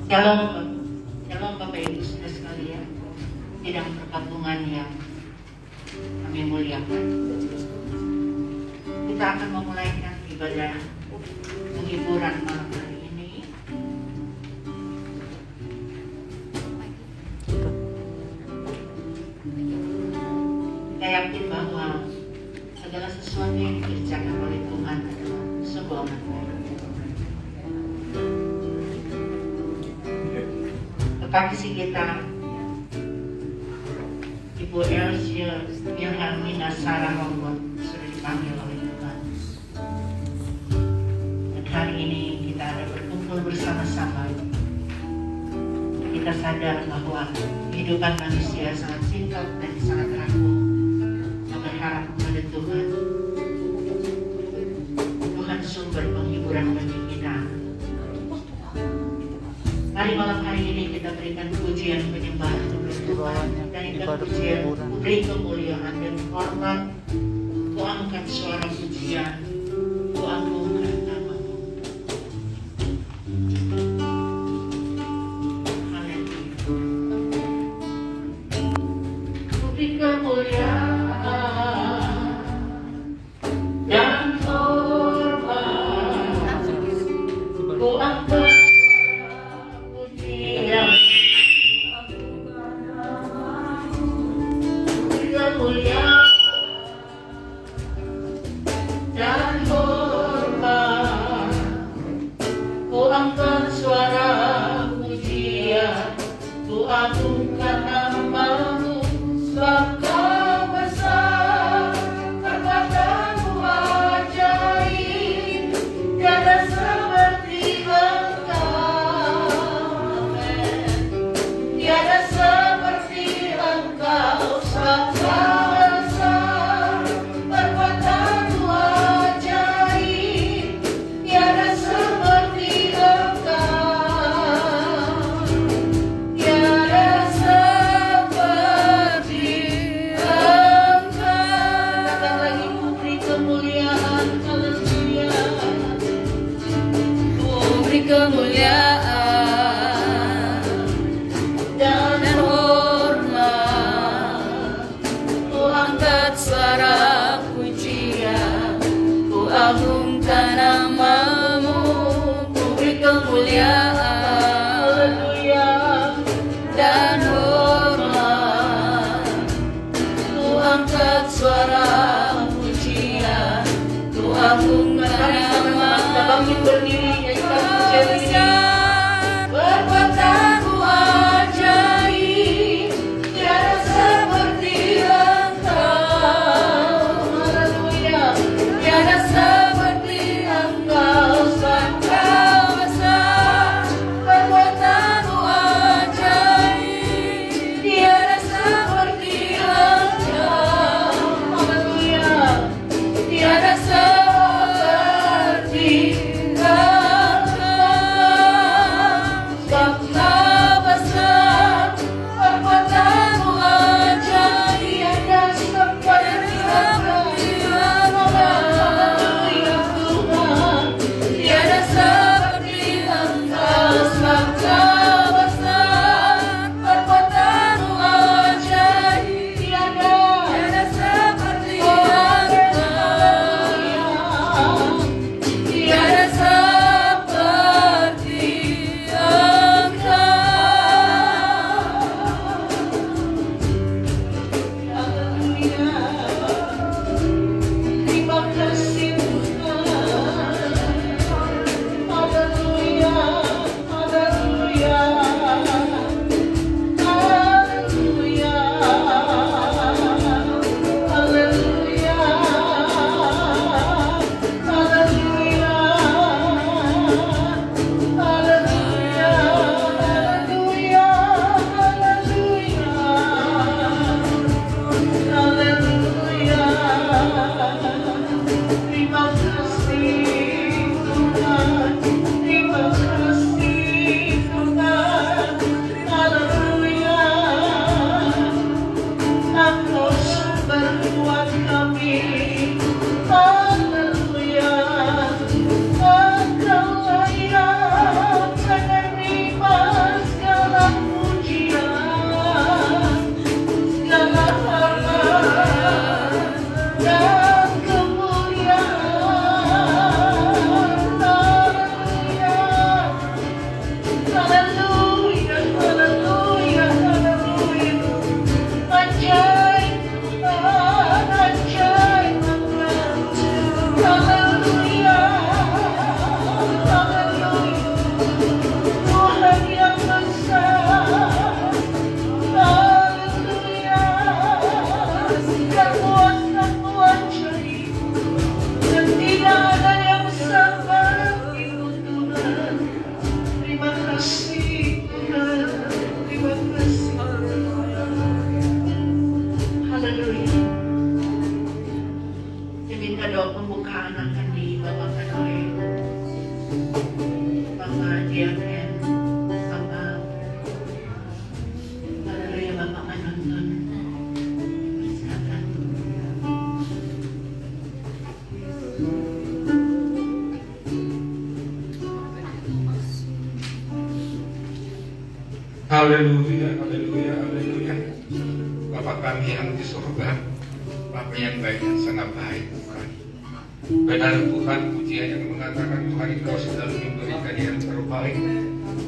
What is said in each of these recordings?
Shalom, shalom Bapak Ibu Saudara sekalian, sidang perkabungan yang kami muliakan. Kita akan memulaikan ibadah penghiburan malam hari ini. Kita yakin bahwa segala sesuatu yang dikerjakan oleh Tuhan adalah sebuah manfaat. Kekasih kita Ibu Elsie Wilhelmina Sarah Robert sudah dipanggil oleh Tuhan. Dan hari ini kita ada berkumpul bersama-sama. Kita sadar bahwa kehidupan manusia sangat singkat dan sangat rapuh. Kita berharap kepada Tuhan. Tuhan sumber penghiburan bagi kita. Mari malam hari ini kita berikan pujian penyembahan kepada Tuhan, dan kita pujian, beri kemuliaan dan hormat. Ku angkat suara pujian, ku agungkan nama-Mu. Haleluya. Ku beri kemuliaan dan hormat, ku angkat mulia dan hormat. Haleluya, haleluya, haleluya. Bapa kami yang di surga, Bapa yang baik, yang sangat baik Tuhan. Benar Tuhan, pujian yang mengatakan Tuhan Engkau selalu memberikan yang terbaik.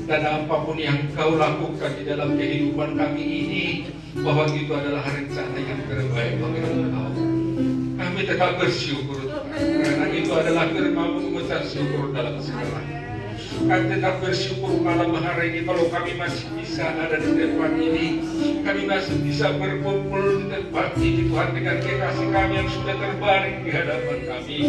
Dan apapun yang Kau lakukan di dalam kehidupan kami ini, bahwa itu adalah rencana yang terbaik bagi Engkau. Kami tetap bersyukur Tuhan, karena itu adalah firman-Mu, mengucap syukur dalam segalanya. Kami tetap bersyukur malam hari ini kalau kami masih bisa ada di tempat ini, kami masih bisa berkumpul di tempat ini Tuhan, dengan kekasih kami yang sudah terbaring di hadapan kami.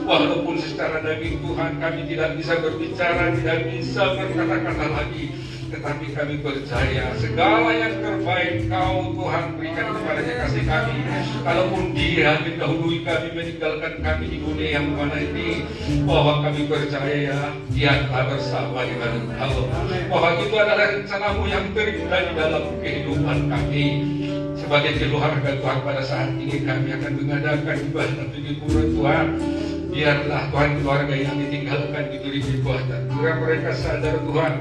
Walaupun secara daging Tuhan kami tidak bisa berbicara, tidak bisa berkata-kata lagi, tetapi kami percaya segala yang terbaik Kau Tuhan berikan kepada kekasih kami. Kalaupun Dia mendahului kami, meninggalkan kami di dunia yang mana ini, bahwa kami percaya Dia telah bersama dengan Engkau, bahwa itu adalah rencana-Mu yang terindah di dalam kehidupan kami. Sebagai keluarga Tuhan, pada saat ini kami akan mengadakan ibadah penghibur Tuhan. Biarlah Tuhan keluarga yang ditinggalkan diberi kekuatan. Biar mereka sadar Tuhan,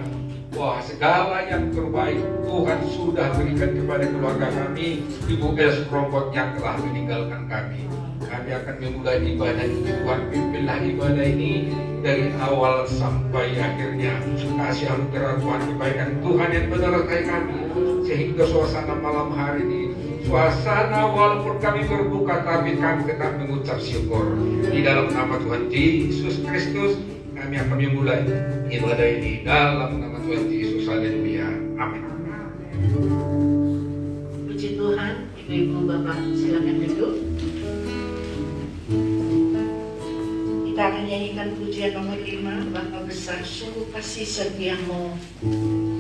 wah, segala yang terbaik Tuhan sudah berikan kepada keluarga kami. Ibu Els Rombot yang telah meninggalkan kami. Kami akan memulai ibadah ini. Tuhan, pimpinlah ibadah ini dari awal sampai akhirnya. Kasih anugerah Tuhan, kebaikan Tuhan yang menyertai kami, sehingga suasana malam hari ini, suasana walaupun kami berbuka, tapi kami tetap mengucap syukur. Di dalam nama Tuhan Yesus Kristus, kami akan memulai ibadah ini dalam nama Tuhan Yesus. Haleluya. Amin. Puji Tuhan. Ibu-ibu, Bapak, silakan duduk. Kita akan nyanyikan pujian nomor 5, Bapa besar sungguh kasih setiamu.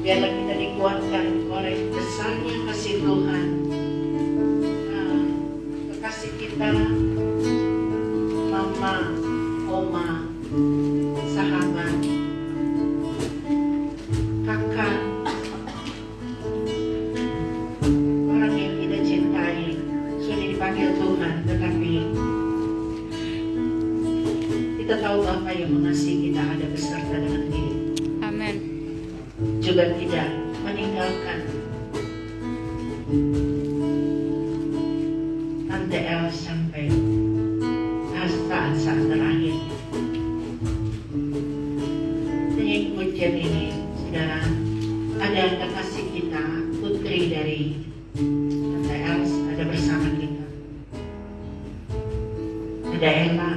Biarlah kita dikuatkan oleh besarnya kasih Tuhan. Kekasih kita, mama, oma, sahabat, kakak, orang yang kita cintai sudah dipanggil Tuhan, tetapi kita tahu Bapa yang mengasihi kita ada beserta dengan dia. Amin. Juga tidak meninggalkan Tante El sampai saat-saat terakhir. Dengan pujian ini, saudara, ada kekasih kita, putri dari Tante Els, ada bersama kita. Ada Ella.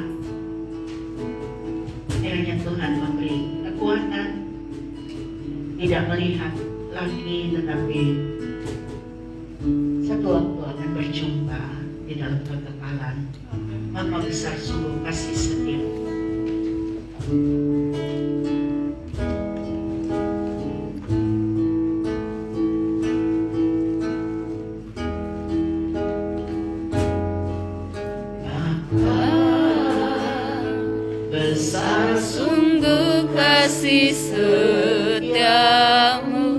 Kiranya Tuhan memberi kekuatan, tidak melihat lagi, tetapi satu waktu akan berjumpa di dalam kekekalan. Bapa besar sungguh kasih setia. Besar sungguh kasih setiamu,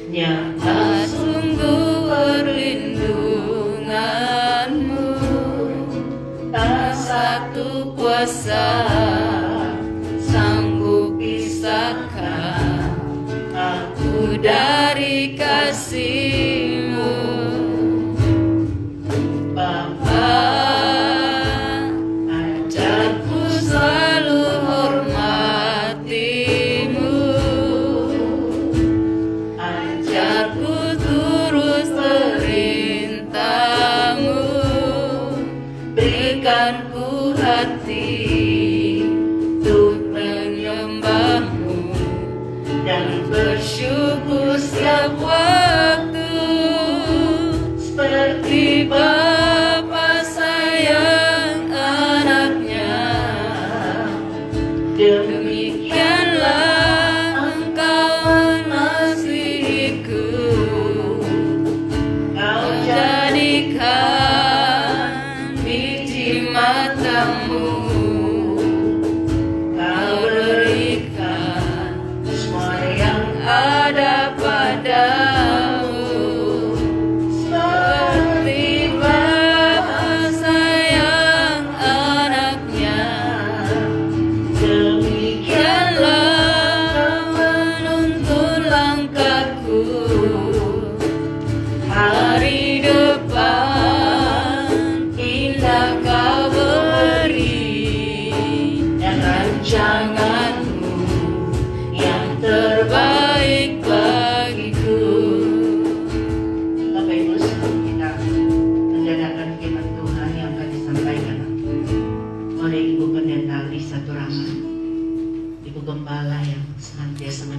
nyata sungguh perlindunganmu, tak satu kuasa sanggup pisahkan aku dari kasih-Mu. Bapa, ajarku selalu hormati-Mu, ajarku turut perintah-Mu, berikan ku hati untuk menyembah-Mu dan bersyukur setiap waktu, seperti Bapa sayang anaknya, demikianlah Engkau mengasihiku. Kau jadikan biji matamu, Kau berikan semua yang ada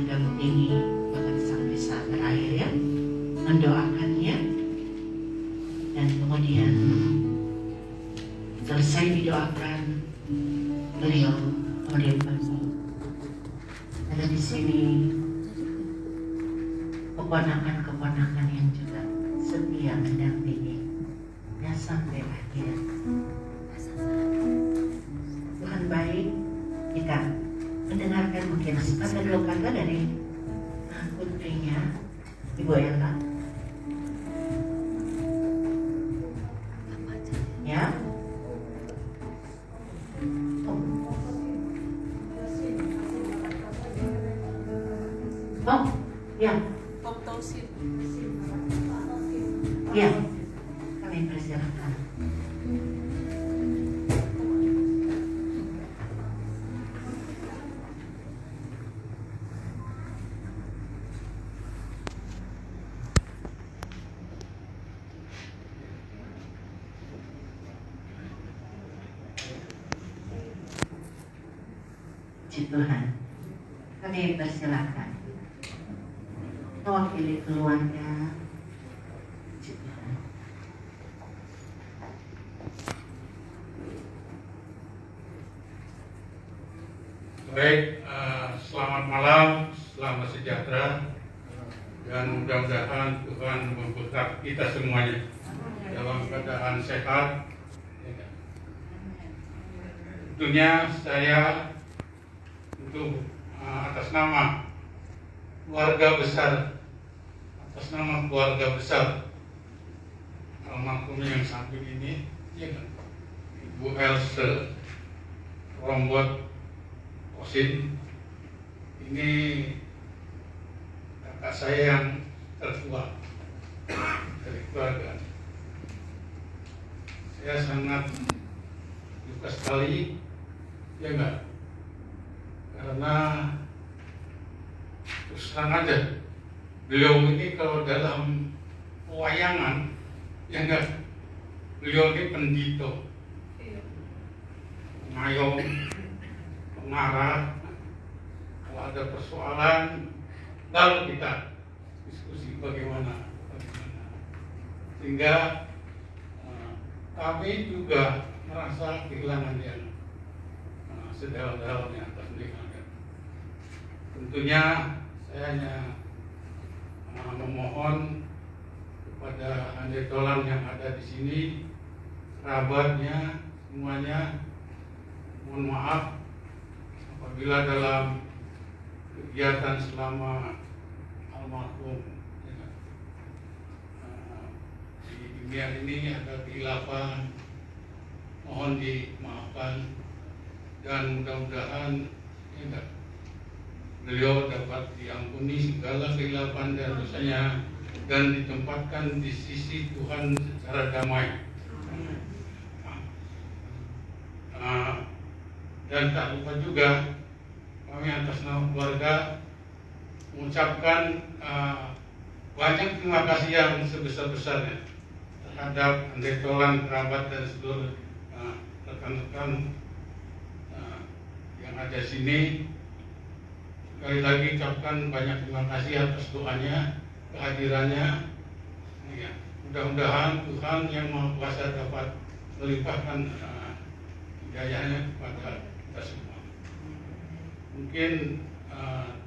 mendampingi bahkan sampai saat terakhir ya, mendoakannya, dan kemudian selesai didoakan beliau kemudian pergi. Ada di sini keponakan-keponakan yang juga setia mendampingi ya sampai akhir. Tuhan baik, kita mendengarkan mungkin sepatah dua kata dari putrinya Ibu Ella. Ya. Oh, ya. Ya, kami persilakan. Puji Tuhan, kami persilakan mewakili keluarga. Puji Tuhan. Baik, selamat malam, selamat sejahtera, dan mudah-mudahan Tuhan memberkati kita semuanya dalam keadaan sehat. Tentunya saya untuk atas nama keluarga besar, almarhum yang satu ini, ya kan? Ibu Else Rombot Kosin, ini kakak saya yang tertua dari keluarga. Saya sangat duka sekali, ya enggak? Karena terus terang aja, beliau ini kalau dalam pewayangan, ya enggak, beliau ini pendito, pengayom, pengarah. Kalau ada persoalan, lalu kita diskusi bagaimana. Sehingga kami juga merasa kehilangan yang sedalam-dalamnya atas meninggalnya. Tentunya saya hanya memohon kepada handetolan yang ada di sini, kerabatnya, semuanya, mohon maaf apabila dalam kegiatan selama almarhum di dunia ini ada kehilafan, mohon dimaafkan, dan mudah-mudahan ya, beliau dapat diampuni segala kehilafan dan dosanya dan ditempatkan di sisi Tuhan secara damai. Dan tak lupa juga kami atas nama keluarga mengucapkan banyak terima kasih yang sebesar-besarnya terhadap handetolan, kerabat, dan seluruh rekan-rekan yang ada sini. Sekali lagi ucapkan banyak terima kasih atas doanya, kehadirannya. Ya, mudah-mudahan Tuhan yang Maha Kuasa dapat melimpahkan hidayahnya kepada kita semua. Mungkin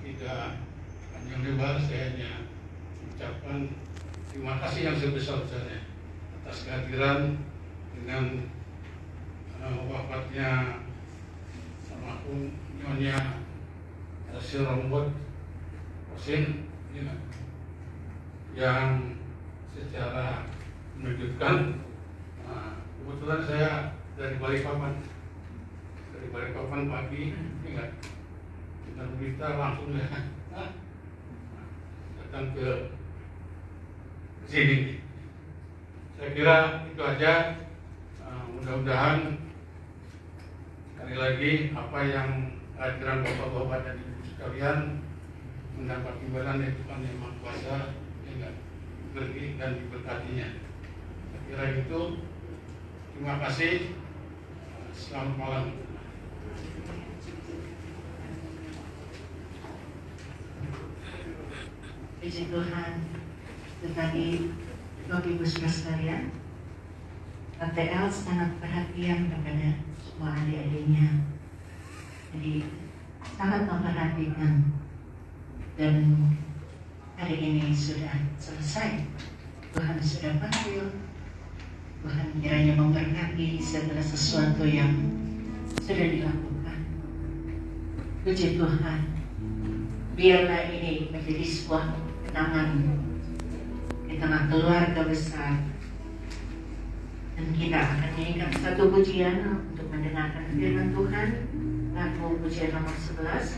tidak panjang lebar, saya hanya ucapkan terima kasih yang sebesar-besarnya atas kehadiran dengan wafatnya almarhum Nyonya Else Rombot Kosin yang secara mengejutkan. Kebetulan saya dari Balikpapan pagi, ingat kita berita langsung ya datang ke sini. Saya kira itu aja. Mudah-mudahan sekali lagi apa yang kehadiran bapak-bapak dan ibu sekalian mendapat imbalan dari Tuhan yang Maha Kuasa, berkati dan diberkatinya. Saya kira itu. Terima kasih. Selamat malam. Puji Tuhan. Itu tadi Bapak Ibu Saudara sekalian, Tante El sangat perhatian kepada semua adik-adiknya. Jadi sangat memperhatikan, dan hari ini sudah selesai. Tuhan sudah panggil, Tuhan kiranya memberkati segala sesuatu yang sudah dilakukan. Puji Tuhan. Biarlah ini menjadi sebuah kenangan di tengah keluarga besar, dan kita akan menyanyikan satu pujian untuk mendengarkan firman Tuhan. Lagu pujian nomor 11,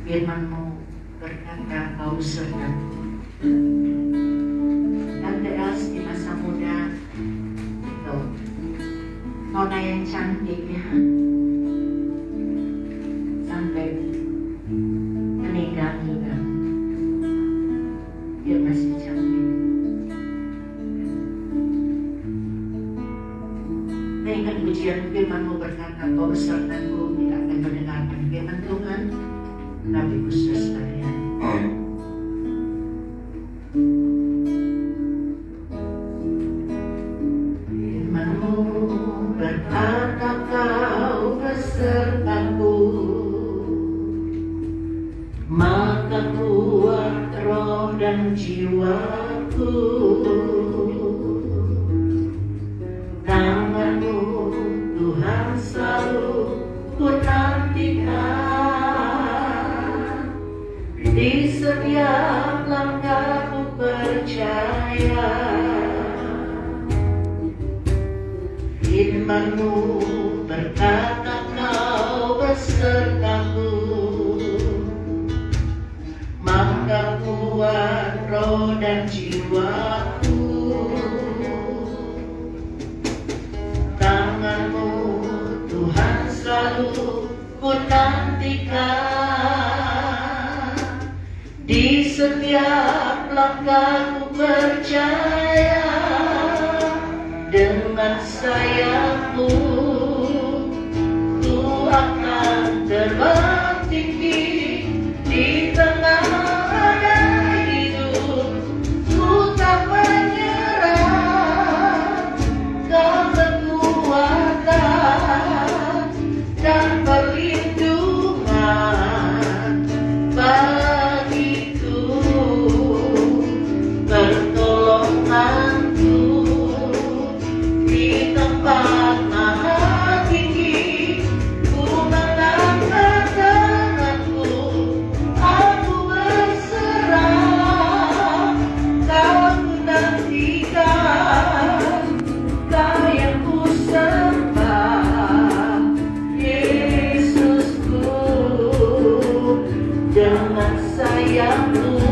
firman-Mu berkata kau sertaku. Tante Els di masa muda itu nona yang cantik ya, sampai meninggal juga dia masih cantik. Mengingat pujian firman-Mu berkata kau besertaku, kita akan mendengarkan firman Tuhan. Nabi khusus sekalian, firman-Mu berkata kau besertaku, maka kuat roh dan jiwaku. Tangan-Mu Tuhan selalu ku nantikan, di setiap langkahku percaya. Firman-Mu berkata kau besertaku, maka kuat roh dan jiwaku. Tangan-Mu Tuhan selalu ku nantikan, di setiap langkahku percaya. Dengan sayap-Mu ku akan terbang tinggi di tengah badai hidup. Ku tak menyerah, kau kekuatan dan perlindungan bagiku, pertolonganku di tempat maha tinggi. Ku mengangkat tanganku, aku berserah, kau ku nantikan, kau yang ku sembah, Yesusku. Dengan sayap-Mu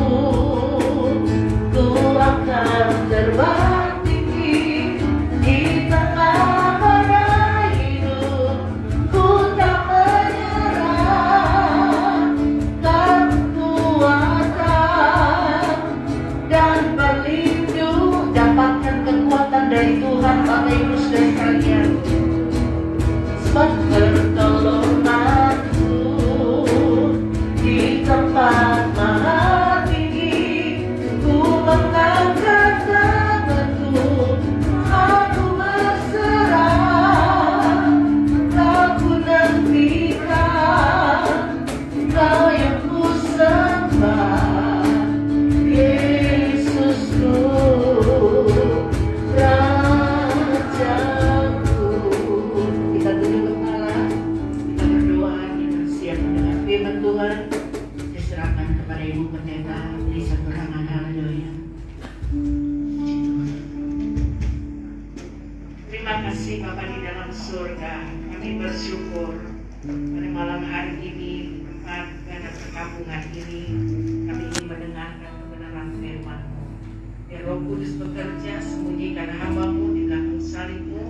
ku akan terbang tinggi di tengah badai hidup. Ku tak menyerah, kau kekuatan dan berlindung. Dapatkan kekuatan dari Tuhan, Bapak Ibu Saudara sekalian. Sebab pertolonganku di tempat maha tinggi. Ku mengangkat tanganku, aku berserah, kau ku nantikan, kau yang ku sembah, Yesusku, Rajaku. Kita tunduk kepala, kita berdoa, kita siap mendengar firman Tuhan. Diserahkan kepada Ibu Pendeta di satu rangan. Haleluya. Terima kasih Bapa di dalam surga. Kami bersyukur pada malam hari ini, tempat pada perkampungan ini, kami ingin mendengarkan kebenaran firman-Mu. Ya Roh Kudus bekerja sembunyikan hamba-Mu di belakang salib-Mu.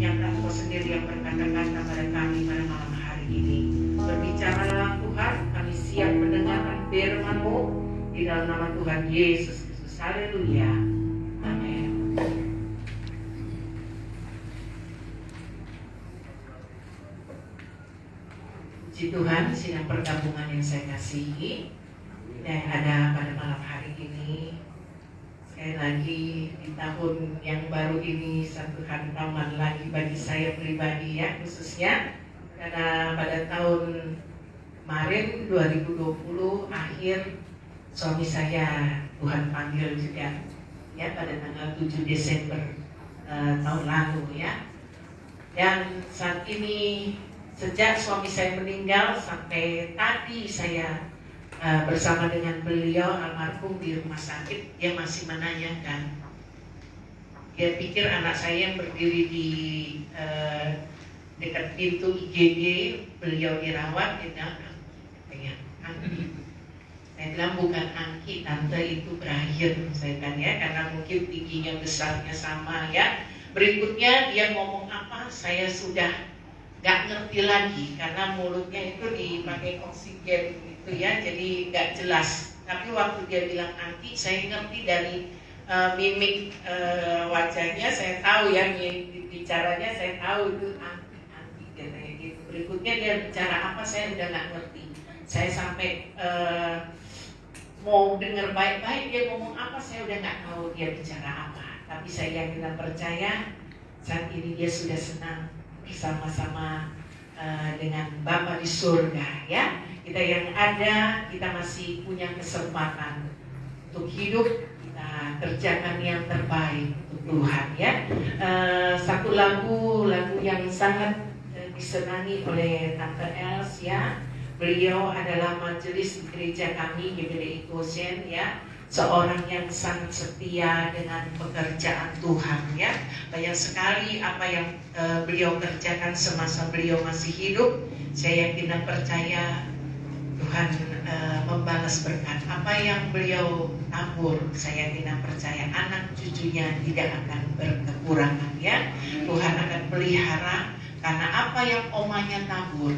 Nyata Engkau sendiri yang berkata-kata pada kami pada malam hari ini. Berbicaralah Tuhan, kami siap mendengarkan firman-Mu di dalam nama Tuhan Yesus Kristus. Haleluya. Amin. Puji Tuhan, sidang pergabungan yang saya kasihi, yang ada pada malam hari lagi di tahun yang baru ini satu hantaman lagi bagi saya pribadi ya, khususnya karena pada tahun kemarin 2020 akhir suami saya Tuhan panggil juga ya pada tanggal 7 Desember tahun lalu ya. Dan saat ini sejak suami saya meninggal sampai tadi saya bersama dengan beliau almarhum di rumah sakit, dia masih menanyakan. Dia pikir anak saya yang berdiri di dekat pintu IGD, beliau dirawat, dia bilang, katanya, Angki. Saya bilang bukan Angki, tante itu berakhir, saya kan ya, karena mungkin tingginya besarnya sama ya. Berikutnya dia ngomong apa, saya sudah gak ngerti lagi karena mulutnya itu dipakai oksigen gitu ya, jadi gak jelas. Tapi waktu dia bilang Angki, saya ngerti dari mimik wajahnya, saya tahu ya, bicaranya saya tahu itu Angki katanya gitu. Berikutnya dia bicara apa, saya udah gak ngerti. Saya sampai mau dengar baik-baik dia ngomong apa, saya udah gak tahu dia bicara apa. Tapi saya yakin dan percaya saat ini dia sudah senang bersama-sama dengan Bapa di surga ya. Kita yang ada, kita masih punya kesempatan untuk hidup, kita kerjakan yang terbaik untuk Tuhan ya. Satu lagu yang sangat disenangi oleh Tante Els ya. Beliau adalah majelis di gereja kami GBDI Goshen ya. Seorang yang sangat setia dengan pekerjaan Tuhan ya. Banyak sekali apa yang beliau kerjakan semasa beliau masih hidup. Saya yakin dan percaya Tuhan membalas berkat apa yang beliau tabur. Saya yakin dan percaya anak cucunya tidak akan berkekurangan ya. Tuhan akan pelihara karena apa yang omanya tabur,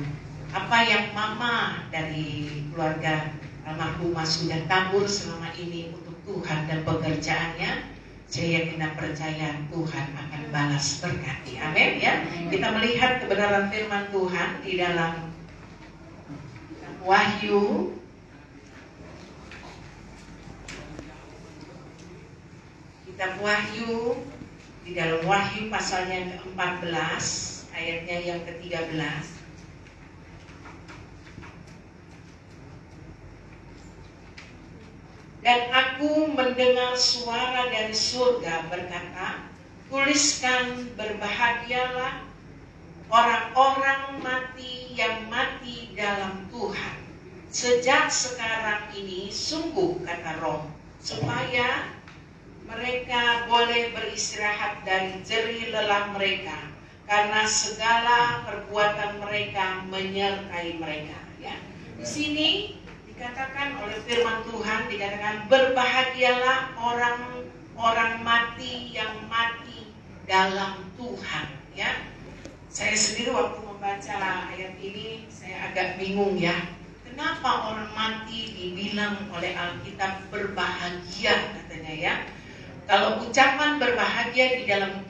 apa yang mama dari keluarga almarhumah sudah tabur selama ini untuk Tuhan dan pekerjaannya, saya yakin dan percaya Tuhan akan balas berkati. Amin ya. Kita melihat kebenaran firman Tuhan di dalam Wahyu kitab Wahyu, di dalam Wahyu pasalnya ke-14 ayatnya yang ke-13. Dan aku mendengar suara dari surga berkata, tuliskan, berbahagialah orang-orang mati yang mati dalam Tuhan. Sejak sekarang ini sungguh kata Roh, supaya mereka boleh beristirahat dari jerih lelah mereka, karena segala perbuatan mereka menyertai mereka. Ya. Di sini dikatakan oleh firman Tuhan, dikatakan berbahagialah orang-orang mati yang mati dalam Tuhan ya. Saya sendiri waktu membaca ayat ini saya agak bingung ya. Kenapa orang mati dibilang oleh Alkitab berbahagia katanya ya. Kalau ucapan berbahagia di dalam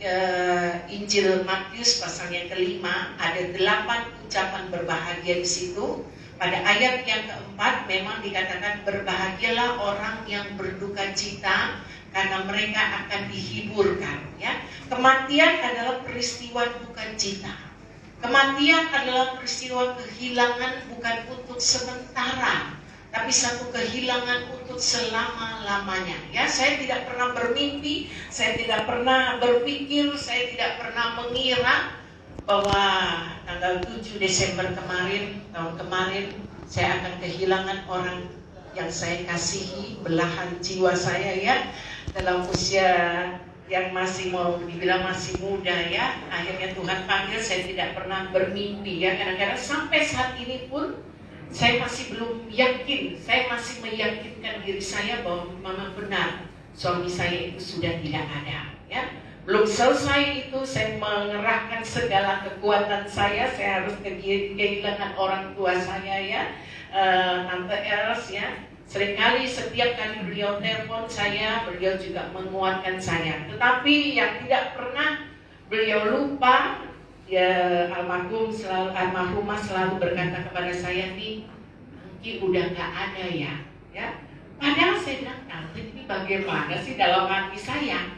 Injil Matius pasal yang ke-5 ada 8 ucapan berbahagia di situ. Pada ayat yang keempat memang dikatakan berbahagialah orang yang berduka cita karena mereka akan dihiburkan ya. Kematian adalah peristiwa duka cita. Kematian adalah peristiwa kehilangan bukan untuk sementara, tapi satu kehilangan untuk selama-lamanya ya. Saya tidak pernah bermimpi, saya tidak pernah berpikir, saya tidak pernah mengira bahwa tanggal 7 Desember kemarin, tahun kemarin, saya akan kehilangan orang yang saya kasihi, belahan jiwa saya ya, dalam usia yang masih mau dibilang masih muda ya. Akhirnya Tuhan panggil, saya tidak pernah bermimpi ya. Kadang-kadang sampai saat ini pun saya masih belum yakin, saya masih meyakinkan diri saya bahwa memang benar suami saya itu sudah tidak ada ya. Belum selesai itu saya mengerahkan segala kekuatan saya harus kehilangan orang tua saya ya, Tante Els ya. Seringkali setiap kali beliau telepon saya, beliau juga menguatkan saya. Tetapi yang tidak pernah beliau lupa, ya almarhumah selalu berkata kepada saya, nih, Angki udah gak ada ya. Padahal saya bilang, Tante ini bagaimana? bagaimana sih dalam hati saya.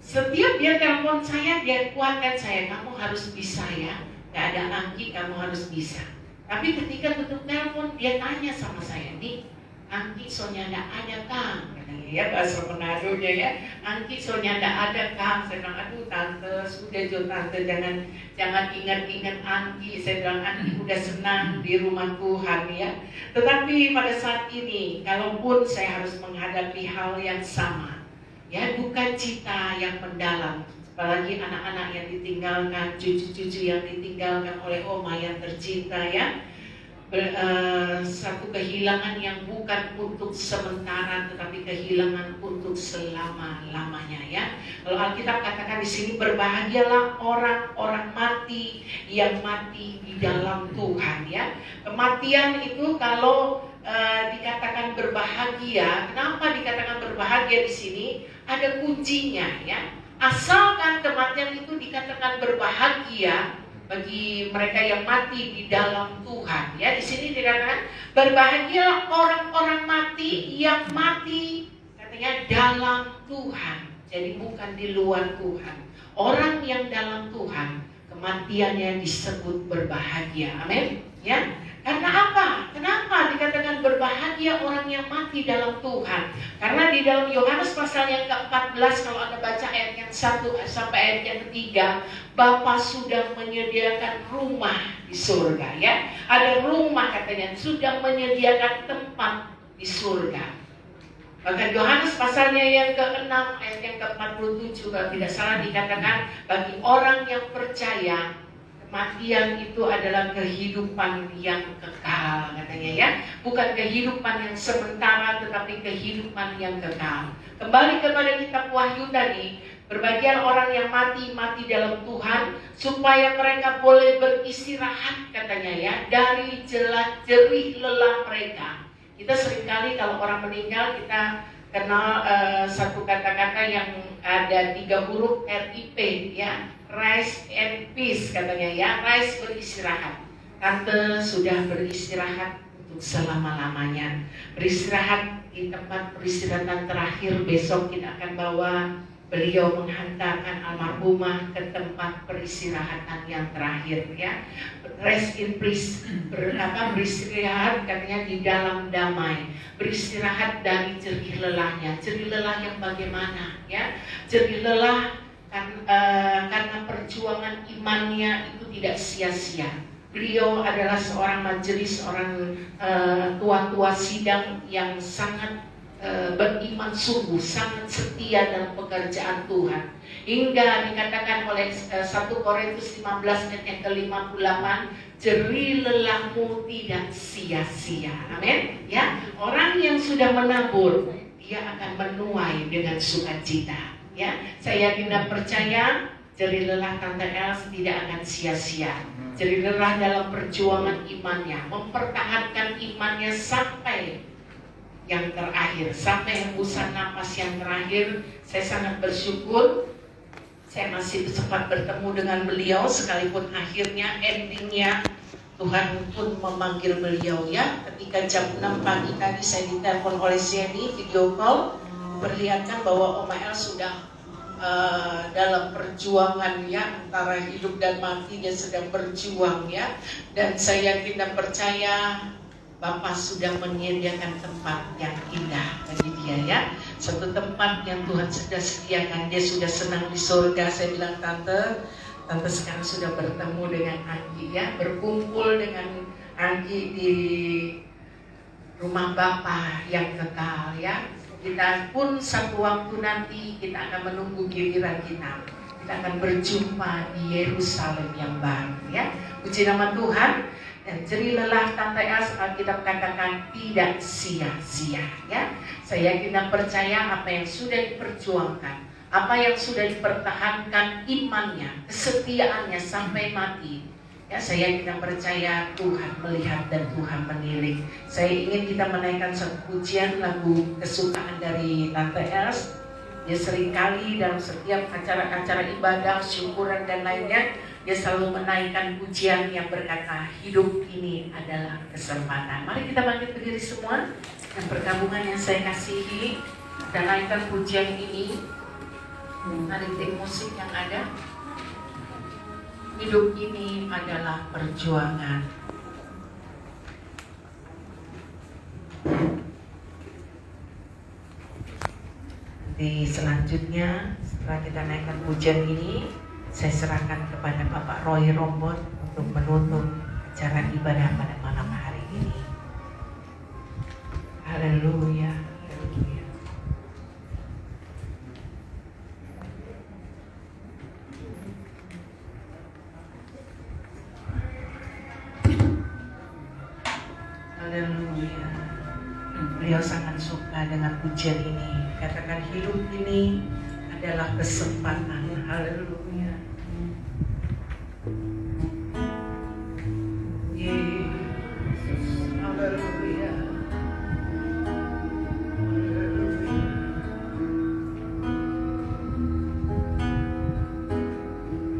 Setiap dia telepon saya, dia kuatkan saya, kamu harus bisa ya. Gak ada Anggi, kamu harus bisa. Tapi ketika tutup telepon, dia tanya sama saya, nih, Anggi soalnya nggak ada Kang, katanya ya, bahasa Manadonya ya. Anggi soalnya nggak ada Kang. Saya bilang, aduh tante, sudah Jo tante, jangan ingat-ingat Anggi. Saya bilang, Anggi udah senang di rumah Tuhan ya. Tetapi pada saat ini, kalaupun saya harus menghadapi hal yang sama, ya, duka cita yang mendalam, apalagi anak-anak yang ditinggalkan, cucu-cucu yang ditinggalkan oleh oma yang tercinta ya. Satu kehilangan yang bukan untuk sementara, tetapi kehilangan untuk selama-lamanya ya. Kalau Alkitab katakan di sini, berbahagialah orang-orang mati yang mati di dalam Tuhan ya. Kematian itu kalau dikatakan berbahagia, kenapa dikatakan berbahagia di sini? Ada kuncinya ya. Asalkan kematian itu dikatakan berbahagia bagi mereka yang mati di dalam Tuhan ya. Di sini dikatakan berbahagialah orang-orang mati yang mati katanya dalam Tuhan. Jadi bukan di luar Tuhan. Orang yang dalam Tuhan kematiannya disebut berbahagia. Amin ya. Karena apa? Kenapa dikatakan berbahagia orang yang mati dalam Tuhan? Karena di dalam Yohanes pasal yang ke-14, kalau Anda baca ayat yang 1 sampai ayat yang ketiga, Bapa sudah menyediakan rumah di surga ya. Ada rumah katanya, sudah menyediakan tempat di surga. Bahkan Yohanes pasalnya yang ke-6 ayat yang ke-47 kalau tidak salah dikatakan, bagi orang yang percaya kematian itu adalah kehidupan yang kekal katanya ya. Bukan kehidupan yang sementara, tetapi kehidupan yang kekal. Kembali kepada kitab Wahyu tadi, berbahagia orang yang mati dalam Tuhan, supaya mereka boleh beristirahat katanya ya, dari jerih lelah mereka. Kita seringkali kalau orang meninggal, kita kenal satu kata-kata yang ada 3 huruf RIP ya, rest and peace katanya ya. Rest, beristirahat. Tante sudah beristirahat untuk selama-lamanya. Beristirahat di tempat peristirahatan terakhir. Besok kita akan bawa beliau menghantarkan almarhumah ke tempat peristirahatan yang terakhir ya. Rest in peace, beristirahat katanya di dalam damai. Beristirahat dari jerih lelahnya. Jerih lelah yang bagaimana ya? Jerih lelah karena perjuangan imannya itu tidak sia-sia. Beliau adalah seorang majelis, seorang tua-tua sidang yang sangat beriman sungguh, sangat setia dalam pekerjaan Tuhan. Hingga dikatakan oleh 1 Korintus 15 ayat yang ke-58, jerih lelahmu tidak sia-sia. Amin. Ya, orang yang sudah menabur, dia akan menuai dengan sukacita. Ya, saya yakin dan percaya jerih lelah Tante Els tidak akan sia-sia. Jerih lelah dalam perjuangan imannya, mempertahankan imannya sampai yang terakhir, sampai hembusan napas yang terakhir. Saya sangat bersyukur saya masih sempat bertemu dengan beliau, sekalipun akhirnya endingnya Tuhan pun memanggil beliau ya. Ketika jam 6 pagi tadi saya ditelepon oleh Jenny, video call, perlihatkan bahwa Oma El sudah dalam perjuangan ya, antara hidup dan mati dia sedang berjuang ya. Dan saya yakin dan percaya Bapak sudah menyediakan tempat yang indah bagi dia ya. Satu tempat yang Tuhan sudah sediakan. Dia sudah senang di surga. Saya bilang, Tante sekarang sudah bertemu dengan Anggi ya, berkumpul dengan Anggi di rumah Bapa yang kekal ya. Kita pun satu waktu nanti kita akan menunggu giliran kita. Kita akan berjumpa di Yerusalem yang baru ya. Puji nama Tuhan. Dan jerih lelah Tante Els, Alkitab katakan tidak sia-sia ya. Saya yakin dan percaya apa yang sudah diperjuangkan, apa yang sudah dipertahankan imannya, kesetiaannya sampai mati ya, saya yakin dan percaya Tuhan melihat dan Tuhan menilik. Saya ingin kita menaikkan satu pujian, lagu kesukaan dari Tante Els. Dia seringkali dalam setiap acara-acara ibadah, syukuran dan lainnya, dia selalu menaikkan pujian yang berkata, hidup ini adalah kesempatan. Mari kita bangkit berdiri semua. Dan pergabungan yang saya kasihi, Dan naikkan pujian ini. Dari tim musik yang ada. Hidup ini adalah perjuangan. Di selanjutnya, setelah kita naikkan pujian ini, saya serahkan kepada Bapak Roy Rombon untuk menutup acara ibadah pada malam hari ini. Haleluya, haleluya. Haleluya. Beliau sangat suka dengan pujian ini. Katakan hidup ini adalah kesempatan. Haleluya. Yesus. Haleluya. Haleluya.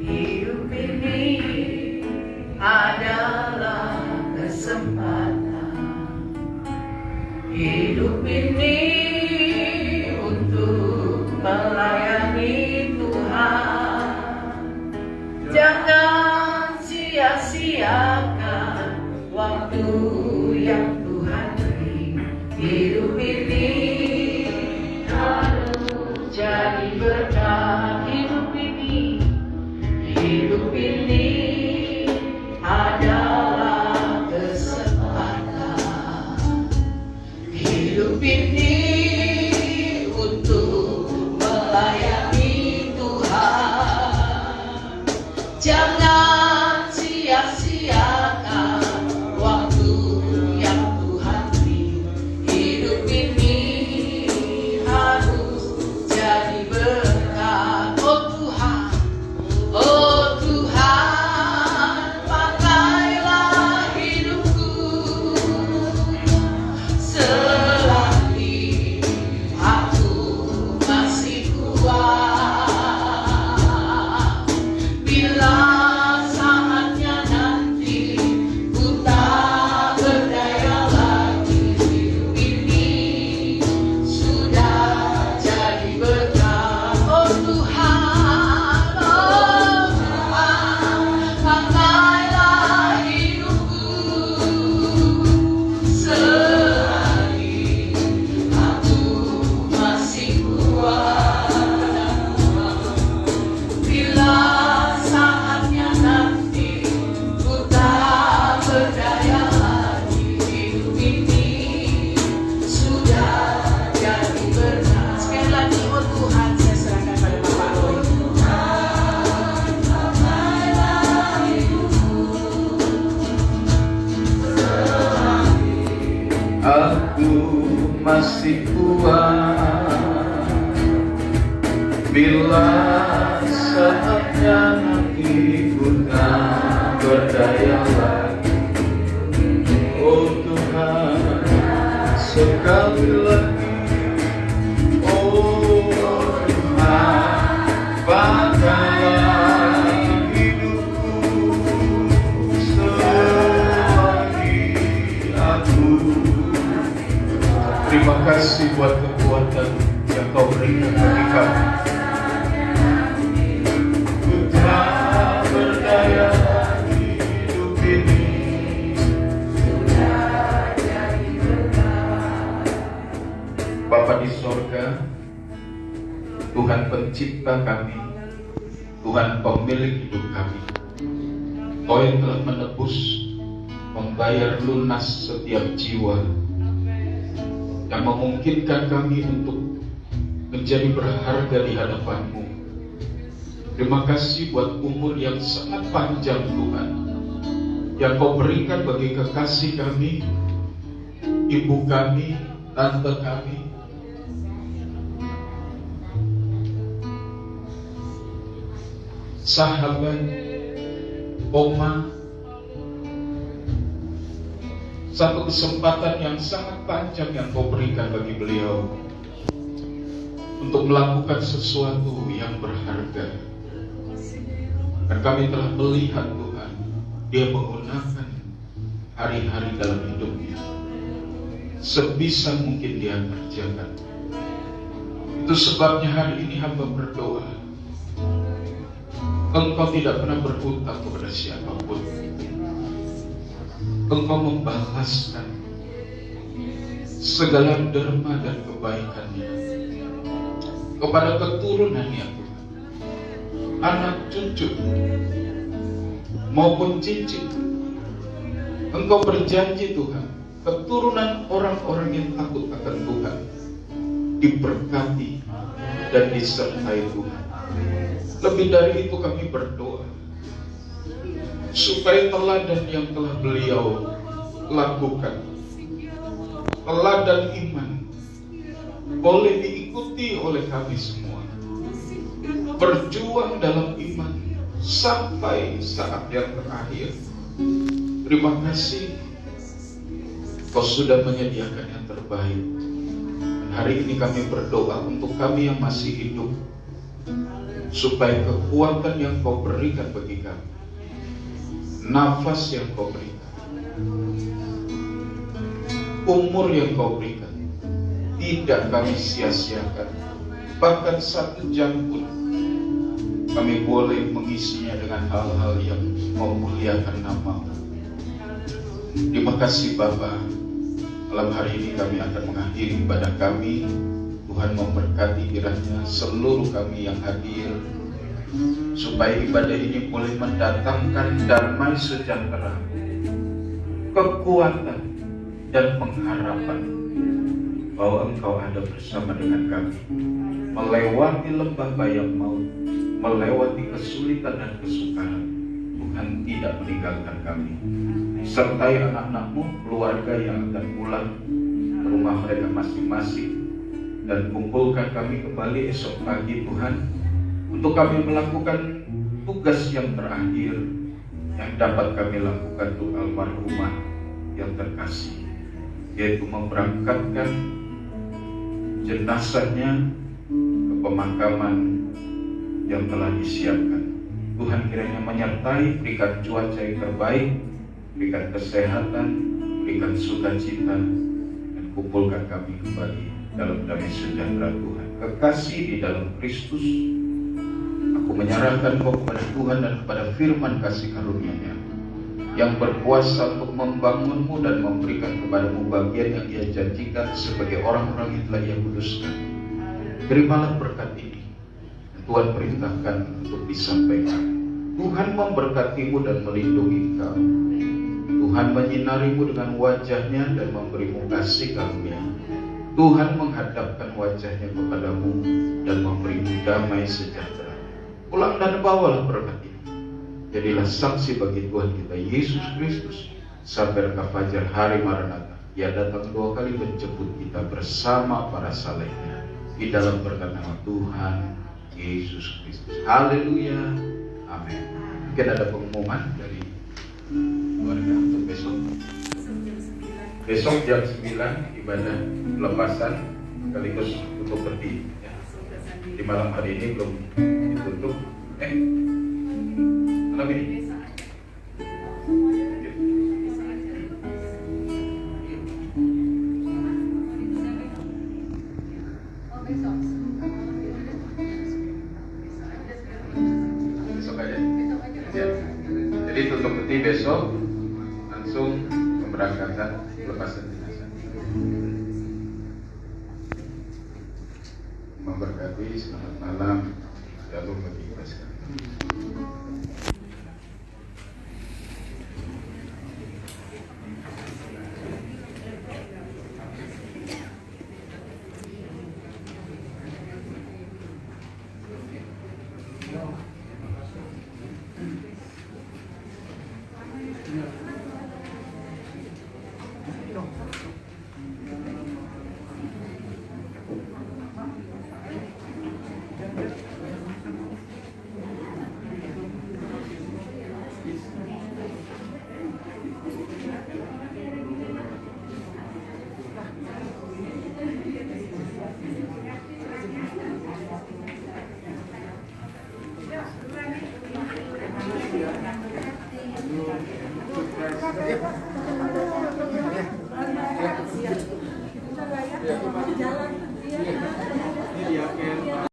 Hidup ini adalah kesempatan. Hidup ini untuk melayani Tuhan. Jangan sia-siakan waktu yang Tuhan beri. Hidup ini harus jadi berkat. Hidup ini adalah kesempatan. Hidup ini untuk melayani Tuhan. Jangan sia-siakan waktu yang Tuhan beri. Hidup ini harus jadi berkat. Oh Tuhan, pakailah hidupku selagi aku masih kuat. Bila saatnya nanti ku tak berdaya lagi, hidup ini sudah jadi berkat. Oh Tuhan, pakailah hidupku selagi aku masih kuat. Bila saatnya nanti ku tak berdaya lagi, hidup ini sudah jadi berkat. Sekali lagi, oh Tuhan, saya serahkan pada Bapak Roy. Aku masih kuat bila saatnya nanti ku tak berdaya lagi. Oh Tuhan, sekali lagi, oh Tuhan, pakailah hidupku selagi aku. Terima kasih buat kekuatan yang Kau berikan bagi kami. Ku tak berdaya lagi, hidup ini sudah jadi berkat. Bapa di sorga, Tuhan pencipta kami, Tuhan pemilik hidup kami. Kau yang telah menebus, membayar lunas setiap jiwa, yang memungkinkan kami untuk menjadi berharga di hadapan-Mu. Terima kasih buat umur yang sangat panjang Tuhan, yang Kau berikan bagi kekasih kami, ibu kami, tante kami. Sahabat, oma, satu kesempatan yang sangat panjang yang Kau berikan bagi beliau untuk melakukan sesuatu yang berharga. Dan kami telah melihat Tuhan, dia menggunakan hari-hari dalam hidupnya sebisa mungkin dia kerjakan. Itu sebabnya hari ini hamba berdoa. Engkau tidak pernah berhutang kepada siapapun. Engkau membalaskan segala derma dan kebaikannya kepada keturunannya, Tuhan, anak cucu maupun cicit. Engkau berjanji, Tuhan, keturunan orang-orang yang takut akan Tuhan diberkati dan disertai Tuhan. Lebih dari itu kami berdoa supaya teladan yang telah beliau lakukan, teladan iman, boleh diikuti oleh kami semua. Berjuang dalam iman sampai saat yang terakhir. Terima kasih, Kau sudah menyediakan yang terbaik. Dan hari ini kami berdoa untuk kami yang masih hidup, supaya kekuatan yang Kau berikan bagi kami, nafas yang Kau berikan, umur yang Kau berikan, tidak kami sia-siakan. Bahkan 1 jam pun kami boleh mengisinya dengan hal-hal yang memuliakan nama-Mu. Terima kasih Bapa. Malam hari ini kami akan mengakhiri ibadah kami. Tuhan memberkati kiranya seluruh kami yang hadir, supaya ibadah ini boleh mendatangkan damai sejahtera, kekuatan dan pengharapan bahwa Engkau ada bersama dengan kami, melewati lembah bayang maut, melewati kesulitan dan kesukaran. Tuhan tidak meninggalkan kami. Sertai anak-anak-Mu, keluarga yang akan pulang ke rumah mereka masing-masing, dan kumpulkan kami kembali esok pagi, Tuhan, untuk kami melakukan tugas yang terakhir yang dapat kami lakukan untuk almarhumah yang terkasih, yaitu memberangkatkan jenazahnya ke pemakaman yang telah disiapkan. Tuhan kiranya menyertai, berikan cuaca yang terbaik, berikan kesehatan, berikan sukacita, dan kumpulkan kami kembali dalam damai sejahtera Tuhan. Kekasih di dalam Kristus, aku menyerahkan Kau kepada Tuhan dan kepada firman kasih karunia-Nya yang berkuasa untuk membangun-Mu dan memberikan kepada-Mu bagian yang Ia janjikan sebagai orang-orang yang telah Ia kuduskan. Terimalah berkat ini. Tuhan perintahkan untuk disampaikan. Tuhan memberkati-Mu dan melindungi Engkau. Tuhan menyinari-Mu dengan wajah-Nya dan memberi-Mu kasih karunia. Tuhan menghadapkan wajah-Nya kepadamu dan memberi-Mu damai sejahtera. Pulang dan bawalah berkat ini. Jadilah saksi bagi Tuhan kita Yesus Kristus sampai rekah fajar hari Maranatha. Ia datang 2 kali menjemput kita bersama para salehnya di dalam berkat nama Tuhan Yesus Kristus. Haleluya. Amin. Mungkin ada pengumuman dari keluarga untuk besok. Besok jam 9 ibadah pelepasan sekaligus untuk berdiri. Ya. Di malam hari ini belum ditutup. Malam ini. Jadi tutup peti besok langsung pemberangkatan pelepasan jenazah. Memberkati, selamat malam, shalom bagi kita sekalian.